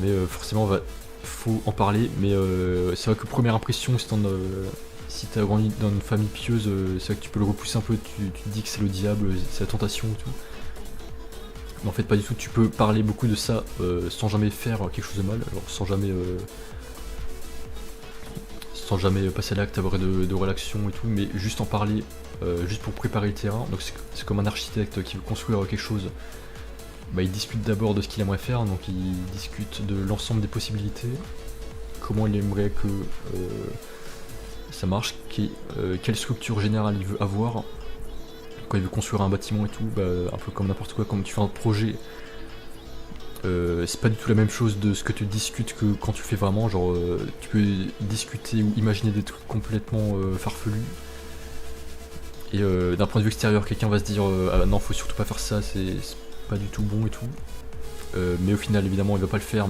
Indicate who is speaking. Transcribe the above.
Speaker 1: Mais forcément, faut en parler. Mais c'est vrai que première impression, si t'as grandi dans une famille pieuse, c'est vrai que tu peux le repousser un peu, tu te dis que c'est le diable, c'est la tentation et tout. Mais en fait, pas du tout, tu peux parler beaucoup de ça sans jamais faire quelque chose de mal, genre sans jamais passer à l'acte, avoir de relations et tout, mais juste en parler, juste pour préparer le terrain. Donc c'est comme un architecte qui veut construire quelque chose. Bah, il discute d'abord de ce qu'il aimerait faire, donc il discute de l'ensemble des possibilités, comment il aimerait que ça marche, quelle structure générale il veut avoir, quand il veut construire un bâtiment et tout, bah, un peu comme n'importe quoi, comme tu fais un projet, c'est pas du tout la même chose de ce que tu discutes que quand tu fais vraiment, genre tu peux discuter ou imaginer des trucs complètement farfelus, et d'un point de vue extérieur, quelqu'un va se dire ah non, faut surtout pas faire ça, c'est pas du tout bon et tout, mais au final évidemment il va pas le faire.